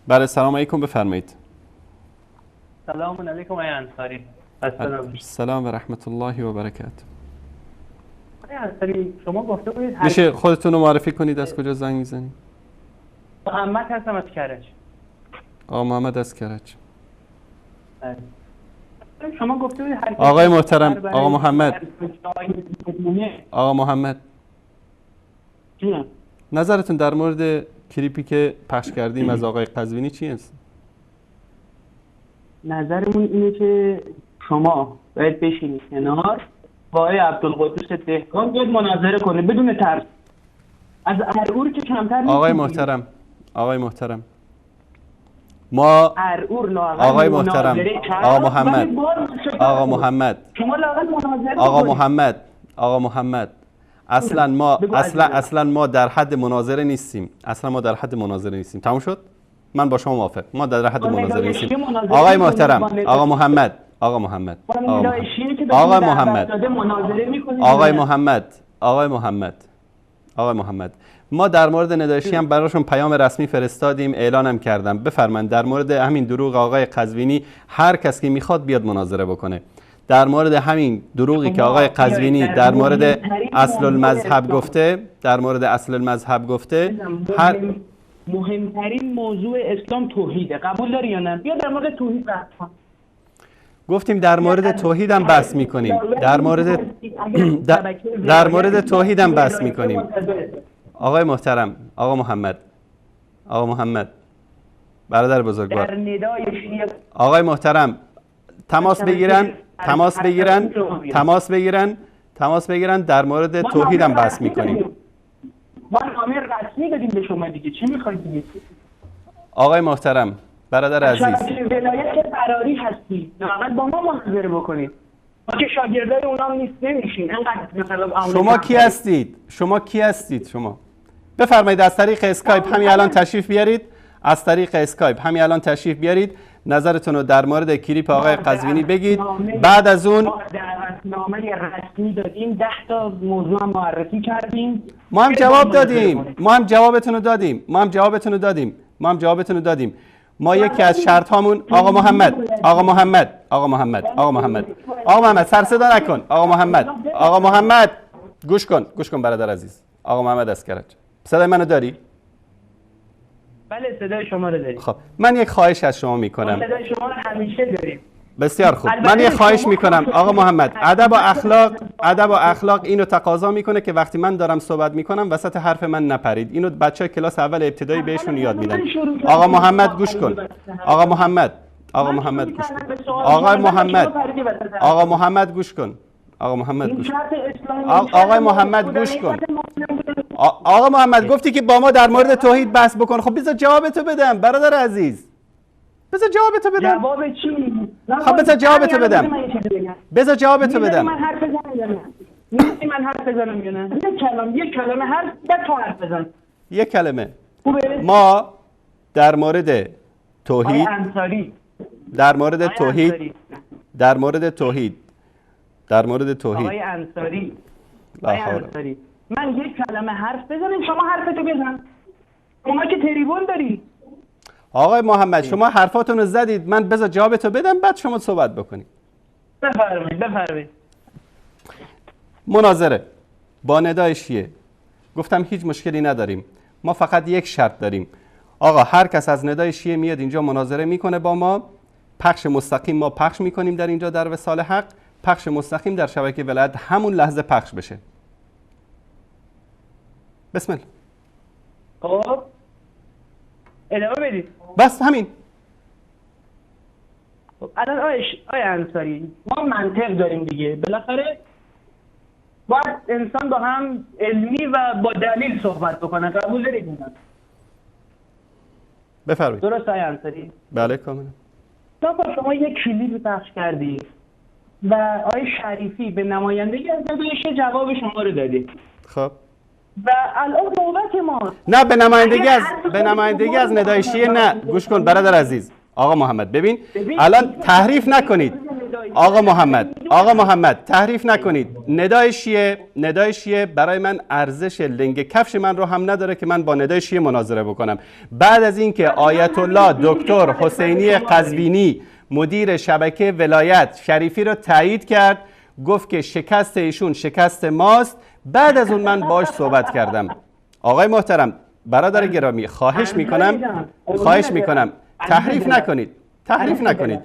بله سلام علیکم، بفرمایید. سلام علیکم آقای انصاری. سلام و رحمت الله و برکاته. آقای انصاری شما گفته بودید میشه خودتون رو معرفی کنید، از کجا زنگ میزنید؟ محمد هستم از کرج. آقا محمد از کرج. شما گفته بودید آقای محترم، آقا محمد، آقا محمد نظرتون در مورد کلیپی که پخش کردیم از آقای قزوینی چی است؟ نظرمون اینه که شما باید بشینید کنار با آقای عبدالقدوس دهقان بیاد مناظره کنه بدون ترس. از ارعور که کمتر نیست. آقای محترم ما آقای محترم، آقا محمد اصلا ما در حد مناظره نیستیم. تموم شد؟ من با شما موافق. ما در حد مناظره نیستیم. آقای محترم، آقا محمد ما در مورد نداشی هم براشون پیام رسمی فرستادیم، اعلانم کردم. بفرمایید در مورد همین دروغ آقای قزوینی هر کس که میخواد بیاد مناظره بکنه. در مورد همین دروغی که آقای قزوینی در مورد اصل المذهب گفته مهمترین موضوع اسلام توحیده. قبول داری یا نه؟ بیا در مورد توحید بحث کن. گفتیم در مورد توحید هم بحث میکنیم. در مورد توحید هم بحث میکنیم. آقای محترم، آقا محمد برادر بزرگوار، آقای محترم تماس بگیرن در مورد توحید هم بحث میکنیم. ما نامه رسمی دادیم به شما دیگه، چی میخواید دیگه؟ آقای محترم، برادر عزیز، ولایت فراری هستی، فقط با ما مناظره بکنید. ما که شاگردای اونام نیست، نمیشین. شما کی هستید؟ شما بفرمایید از طریق اسکایپ همین الان تشریف بیارید. نظرتون رو در مورد کلیپ آقای قزوینی بگید. بعد از اون نامه رسمی دادیم، 10 تا موضوع معرفی کردیم. ما هم جوابتون رو دادیم. ما یکی از شرط هامون آقا محمد سر صدا نکن. آقا محمد گوش کن برادر عزیز. آقا محمد از کرج، صدای منو داری؟ بله صدای شما رو داریم. خب من یک خواهش از شما میکنم. صدای شما رو همیشه داریم. بسیار خوب. من یک خواهش میکنم آقا محمد، ادب و اخلاق اینو تقاضا میکنه که وقتی من دارم صحبت میکنم وسط حرف من نپرید. اینو بچهای کلاس اول ابتدایی بهشون یاد میدن. آقا محمد گوش کن. آقا محمد گوش کن. آقا محمد گفتی که با ما در مورد توحید بحث بکن. خب بذار جوابتو بدم برادر عزیز. جواب چی؟ خب بذار جوابتو بدم. من حرف بزنم یا نه؟ یک کلمه حرف بعد تو حرف بزن. یک کلمه. ما در مورد توحید آقای انصاری من یک کلمه حرف بزنم، شما حرفتو بزن. شما که تریبون داری. آقای محمد شما حرفاتون رو زدید، من بذار جوابتو بدم بعد شما صحبت بکنید. بفرمایید. مناظره با ندای شیعه گفتم هیچ مشکلی نداریم. ما فقط یک شرط داریم. آقا هر کس از ندای شیعه میاد اینجا مناظره میکنه با ما، پخش مستقیم ما پخش میکنیم در اینجا در وصال حق، پخش مستقیم در شبکه ولایت همون لحظه پخش بشه. بسم الله. خب ادامه بدید. بس همین. خب الان آقای انصاری ما منطق داریم دیگه، بالاخره باید انسان با هم علمی و با دلیل صحبت بکنه. قبول دارید؟ بفرمایید. درست آقای انصاری؟ بله کاملا. شما یک کلیپ پخش کردید و آقای شریفی به نمایندگی از ندایش جواب شما رو دادید. خب و الان نوبت ما نه به نمایندگی از ندای شیعه نه. گوش کن برادر عزیز. آقا محمد ببین الان تحریف نکنید. آقا محمد تحریف نکنید. ندای شیعه برای من ارزش لنگ کفش من رو هم نداره که من با ندای شیعه مناظره بکنم. بعد از اینکه آیت الله دکتر حسینی قزوینی مدیر شبکه ولایت شریفی رو تایید کرد، گفت که شکست ایشون شکست ماست، بعد از اون من باش صحبت کردم. آقای محترم، برادر گرامی، خواهش میکنم تحریف نکنید.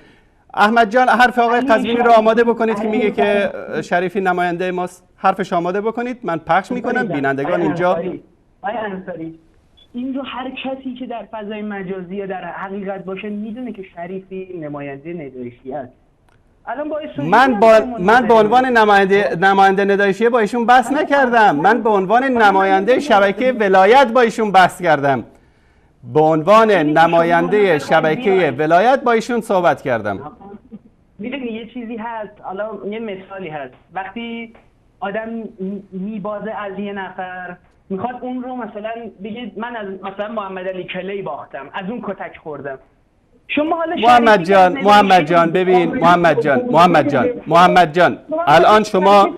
احمد جان، حرف آقای قزوینی رو آماده بکنید که میگه که شریفی نماینده ماست. حرفش آماده بکنید، من پخش میکنم، بینندگان اینجا. آقای انصاری، این رو هر کسی که در فضای مجازی یا در حقیقت باشه میدونه که شریفی نماینده ندای شیعه است. من به عنوان نماینده ندای شیعه با ایشون بحث نکردم. من به عنوان نماینده شبکه ولایت با ایشون بحث کردم. به عنوان نماینده شبکه ولایت با ایشون صحبت کردم. میدونی یه چیزی هست، حالا یه مثالی هست، وقتی آدم میبازه از یه نفر میخواد اون رو مثلا بگه من از مثلا محمد علی کلی باختم، از اون کتک خوردم. شما حالا محمد جان ببین، محمد جان الان شما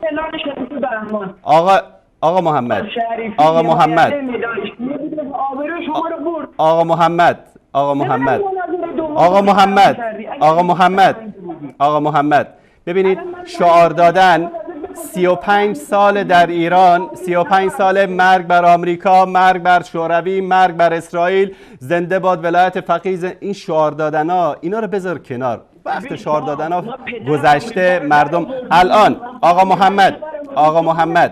آقا محمد ببینید، شعار دادن 35 سال در ایران، 35 سال مرگ بر آمریکا، مرگ بر شوروی، مرگ بر اسرائیل، زنده باد ولایت فقیه، این شعار دادن ها اینا رو بذار کنار. وقت شعار دادن ها گذشته. مردم الان آقا محمد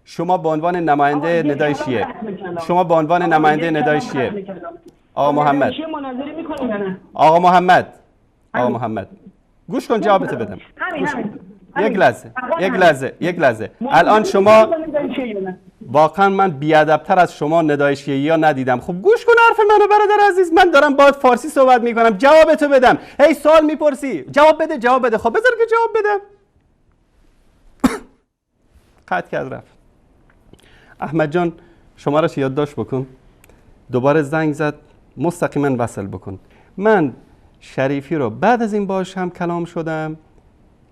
شما به عنوان نماینده ندای شیعه آقا محمد گوش کن جوابتو بدم. یک لحظه. الان شما واقعا من بیادبتر از شما ندای شیعی ها ندیدم. خب گوش کن حرف منو برادر عزیز، من دارم باهات فارسی صحبت میکنم، جوابتو بدم. هی سوال میپرسی، جواب بده. خب بذار که جواب بدم. قطع کرد رفت. احمد جان شمارش یادداشت بکن، دوباره زنگ زد، مستقیما وصل بکن. من شریفی رو بعد از این باهاش هم کلام شدم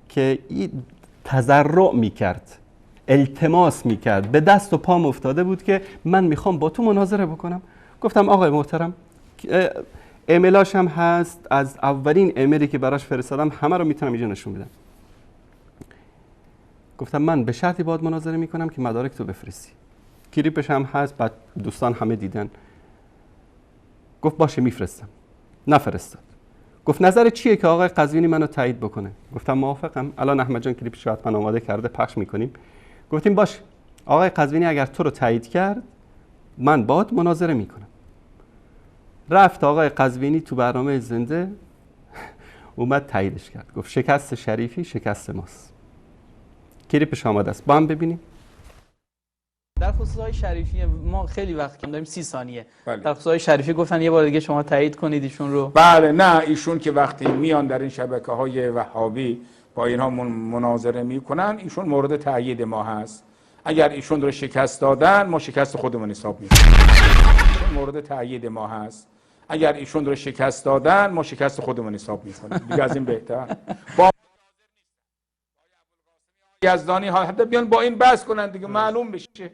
که تضرع میکرد، التماس میکرد، به دست و پام افتاده بود که من میخوام با تو مناظره بکنم. گفتم آقای محترم، ایمیلاش هم هست، از اولین ایمیلی که براش فرستادم همه رو میتونم اینجا نشون بدم. گفتم من به شرطی باهات مناظره میکنم که مدارک تو بفرستی. کلیپش هم هست، بعد دوستان همه دیدن. گفت باشه میفرستم. نفرستاد. گفت نظر چیه که آقای قزوینی منو تایید بکنه؟ گفتم موافقم. الان احمد جان کلیپش رو حتما آماده کرده، پخش میکنیم. گفتیم باشه، آقای قزوینی اگر تو رو تایید کرد من باهات مناظره میکنم. رفت آقای قزوینی تو برنامه زنده اومد تاییدش کرد، گفت شکست شریفی شکست ماست. کلیپش آماده است، با هم ببینیم. در خصوص های شریفی ما خیلی وقت کم داریم، 30 ثانیه. بله. در خصوص های شریفی گفتن یه بار دیگه شما تایید کنید ایشون رو. بله، نه ایشون که وقتی میان در این شبکه های وهابی با اینها مناظره میکنن، ایشون مورد تایید ما هست. اگر ایشون رو شکست دادن ما شکست خودمون حساب میکنیم. ایشون مورد تایید ما هست. اگر ایشون رو شکست دادن ما شکست خودمون حساب میکنیم. دیگه از این بهتر. با یزدانی ها حتی بیان با این بحث کنن دیگه، معلوم بشه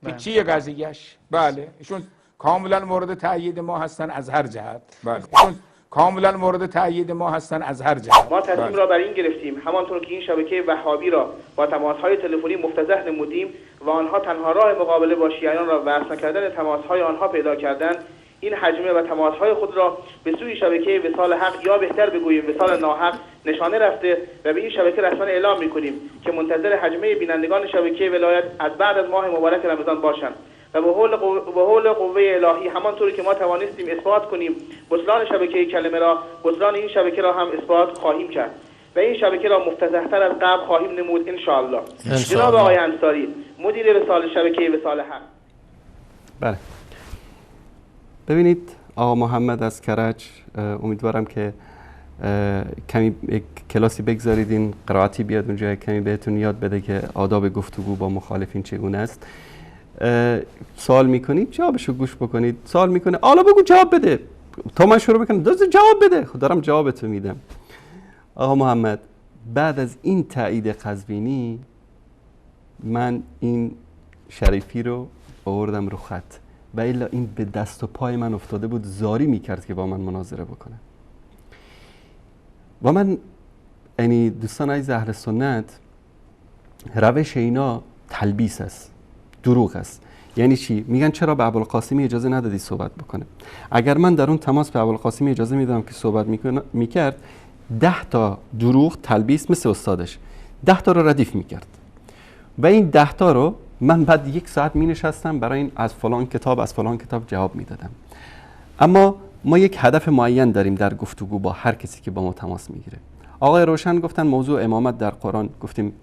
که چیه قضیهش. بله ایشون کاملا مورد تایید ما هستن از هر جهت. بله ایشون کاملا مورد تایید ما هستن از هر جهت. ما تصمیم را بر این گرفتیم همانطور که این شبکه وهابی را با تماس‌های تلفنی مفتضح نمودیم و آنها تنها راه مقابله با شیعیان را وصل نکردن تماس‌های آنها پیدا کردند، این حجمه و تماس‌های خود را به سوی شبکه وصال حق، یا بهتر بگوییم وصال ناحق، نشانه رفته و به این شبکه رسما اعلام می‌کنیم که منتظر حجمه بینندگان شبکه ولایت از بعد از ماه مبارک رمضان باشند و به حول قوه الهی همانطوری که ما توانستیم اثبات کنیم بطلان شبکه کلمه را، بطلان این شبکه را هم اثبات خواهیم کرد و این شبکه را مفتضح‌تر از قبل خواهیم نمود ان شاء الله. جناب آقای انصاری، مدیر وصال شبکه وصال حق. بله، ببینید آقا محمد از کرج، امیدوارم که کمی کلاسی بگذارید، این قرائتی بیاد اونجا کمی بهتون یاد بده که آداب گفتگو با مخالفین چگونه است. سوال میکنید جوابشو گوش بکنید، سوال میکنه حالا بگو جواب بده، تا من شروع بکنم جواب بده. خب دارم جواب تو میدم. آقا محمد، بعد از این تایید قزوینی من این شریفی رو آوردم رو خط و الا این به دست و پای من افتاده بود، زاری میکرد که با من مناظره بکنه. و من یعنی دوستان عزیز اهل سنت، روش اینا تلبیس است، دروغ است. یعنی چی؟ میگن چرا به ابوالقاسمی اجازه ندادی صحبت بکنه؟ اگر من در اون تماس به ابوالقاسمی اجازه میدادم که صحبت میکرد، 10 تا دروغ تلبیس مثل استادش 10 تا رو ردیف میکرد و این 10 تا رو من بعد 1 ساعت می نشستم برای این از فلان کتاب جواب میدادم. اما ما یک هدف معین داریم در گفتگو با هر کسی که با ما تماس میگیره. آقای روشن گفتن موضوع امامت در قرآن، گفتیم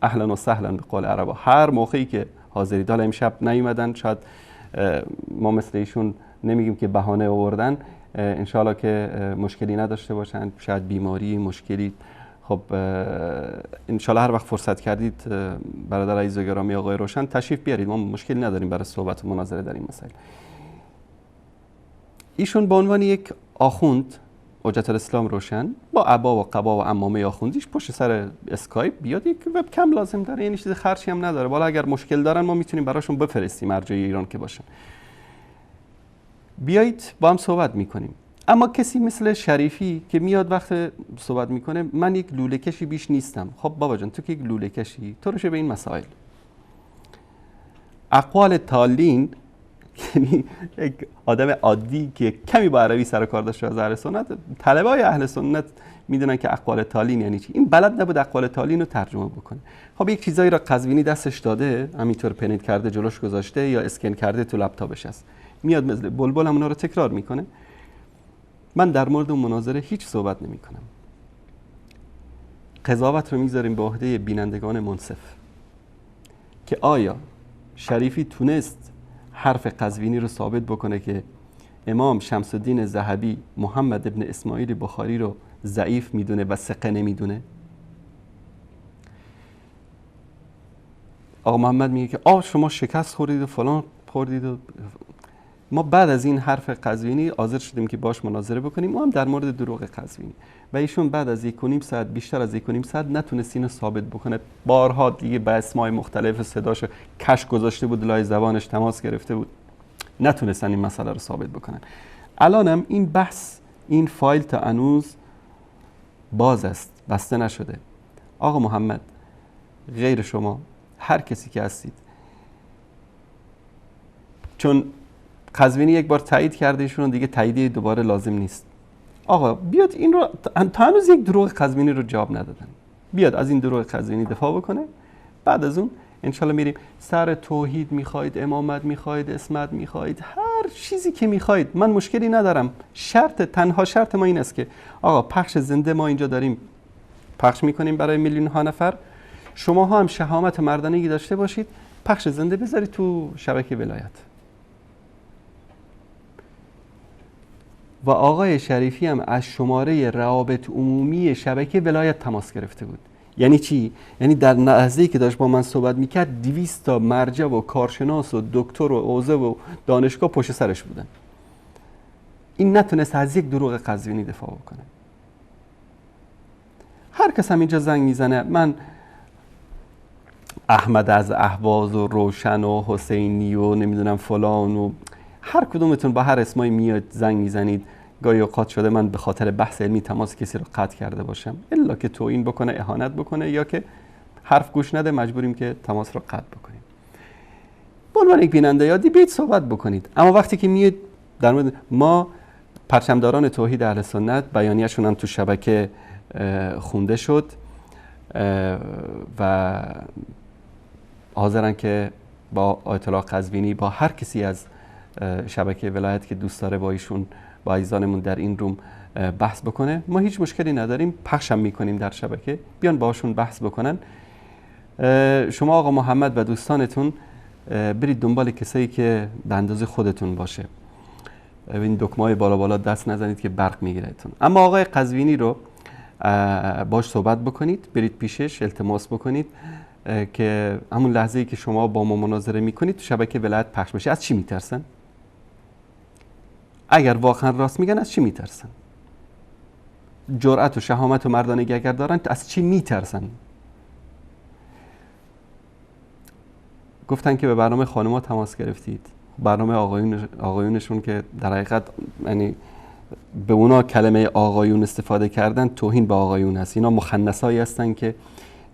اهلا و سهلا به قول عربا. هر موقعی که حاضرید، حالا امشب نیومدن، شاید ما مثل ایشون نمیگیم که بهانه آوردن، انشالله که مشکلی نداشته باشن، شاید بیماری، مشکلی. خب انشالله هر وقت فرصت کردید برادر عزیز و گرامی آقای روشن تشریف بیارید، ما مشکلی نداریم برای صحبت و مناظره در این مسائل. ایشون به عنوان یک آخوند، حجت الاسلام روشن، با عبا و قبا و عمامه آخوندیش پشت سر اسکایپ بیاد، یک وب کم لازم داره، یعنی چیز خرچی هم نداره. بالا اگر مشکل دارن ما میتونیم براشون بفرستیم مرجع ایران که باشن، بیایید با هم صحبت میکنیم. اما کسی مثل شریفی که میاد وقت صحبت میکنه، من یک لوله کشی بیش نیستم. خب بابا جان، تو که یک لوله کشی، تو روشه به این مسائل. اقوال تالین، یعنی یک آدم عادی که کمی با عربی سر کار داشته از اهل سنت، طلبه‌های اهل سنت میدونن که اقوال تالین یعنی چی. این بلد نبود اقوال تالین رو ترجمه بکنه. خب یک چیزایی را قزوینی دستش داده، همینطور پرینت کرده جلوش گذاشته یا اسکن کرده تو لپتاپش است، میاد مثل بلبل هم اونا رو تکرار میکنه. من در مورد اون مناظره هیچ صحبت نمی کنم. قضاوت رو میذاریم به عهده بینندگان منصف که آیا شریفی تونست حرف قزوینی رو ثابت بکنه که امام شمس الدین ذهبی محمد ابن اسماعیل بخاری رو ضعیف میدونه و ثقه نمیدونه؟ آقا محمد میگه که شما شکست خوردید و فلان خوردید و ما بعد از این حرف قزوینی حاضر شدیم که باش مناظره بکنیم، ما هم در مورد دروغ قزوینی. و ایشون بعد از 1.5 ساعت، بیشتر از 1.5 ساعت نتونست اینو ثابت بکنه. بارها دیگه به اسمای مختلف صداشو کش گذاشته بود، لای زبانش تماس گرفته بود، نتونستن این مسئله رو ثابت بکنن. الانم این بحث، این فایل تا هنوز باز است، بسته نشده. آقا محمد، غیر شما هر کسی که هستید، چون قزوینی یک بار تایید کرده ایشون، دیگه تاییدیه دوباره لازم نیست. آقا بیاد این رو، تا هنوز یک دروغ قزوینی رو جواب ندادن، بیاد از این دروغ قزوینی دفاع بکنه. بعد از اون انشالله میریم سر توحید میخواید، امامت میخواید، اسمت میخواید، هر چیزی که میخواید، من مشکلی ندارم. تنها شرط ما این است که آقا پخش زنده ما اینجا داریم پخش میکنیم برای میلیون ها نفر، شما ها هم شهامت مردانگی داشته باشید، پخش زنده بذارید تو شبکه ولایت. و آقای شریفی هم از شماره روابط عمومی شبکه ولایت تماس گرفته بود. یعنی چی؟ یعنی در لحظه‌ای که داشت با من صحبت میکرد 200 تا مرجع و کارشناس و دکتر و حوزه و دانشگاه پشت سرش بودن. این نتونست از یک دروغ قزوینی دفاع بکنه. هر کس هم اینجا زنگ میزنه، من احمد از اهواز و روشن و حسینی و نمیدونم فلان و هر کدومتون با هر اسمایی میاد زنگ میزنید. گاهی اوقات شده من به خاطر بحث علمی تماس کسی رو قطع کرده باشم، الا که توهین بکنه، اهانت بکنه یا که حرف گوش نده، مجبوریم که تماس رو قطع بکنیم. به عنوان یک بیننده یادی بیاید صحبت بکنید. اما وقتی که میاد در مورد ما، پرچمداران توحید اهل سنت، بیانیه‌شون هم تو شبکه خونده شد و حاضرن که با آیت الله قزوینی، با هر کسی از شبکه ولایت که دوست داره با ایشون، با عزیزانمون در این روم بحث بکنه. ما هیچ مشکلی نداریم، پخشم میکنیم در شبکه، بیان باشون بحث بکنن. شما آقا محمد و دوستانتون برید دنبال کسایی که به اندازه خودتون باشه، این دکمه‌های بالا بالا دست نزنید که برق میگیرهتون. اما آقای قزوینی رو باش صحبت بکنید، برید پیشش التماس بکنید که همون لحظه‌ای که شما با ما مناظره میکنید تو شبکه ولایت پخش بشه. از چی میترسن؟ اگر واقعا راست میگن از چی میترسن؟ جرأت و شهامت و مردانگی اگر دارن از چی میترسن؟ گفتن که به برنامه خانم‌ها تماس گرفتید. برنامه آقایونشون که در حقیقت یعنی به اونا کلمه آقایون استفاده کردن توهین به آقایون هست. اینا مخنثایی هستن که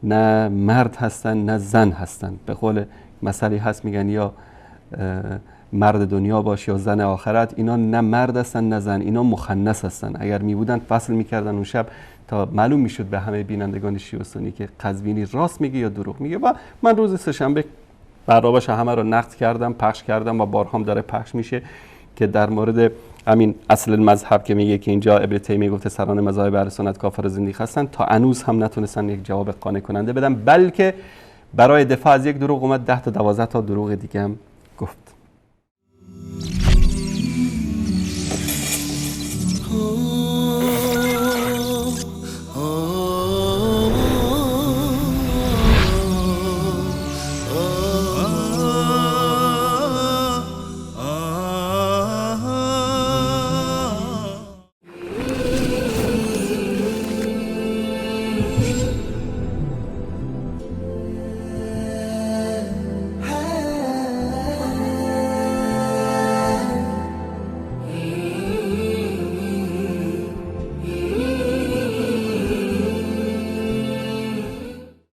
نه مرد هستن نه زن هستن. به قول مثلی هست میگن یا مرد دنیا باش یا زن آخرت. اینا نه مرد هستن نه زن، اینا مخنث هستن. اگر می بودن فصل میکردن اون شب تا معلوم میشد به همه بینندگان شیعه و سنی که قزوینی راست میگه یا دروغ میگه. و من روز سه‌شنبه برنامه‌اش همه رو نقد کردم، پخش کردم و بارها هم داره پخش میشه که در مورد همین اصل مذهب که میگه که اینجا ابن تیمیه گفته سران مذاهب اهل سنت کافر و زندیق هستن، تا هنوز هم نتونستن یک جواب قانع کننده بدن، بلکه برای دفاع از یک دروغ اومد 10 تا 12 تا دروغ دیگه هم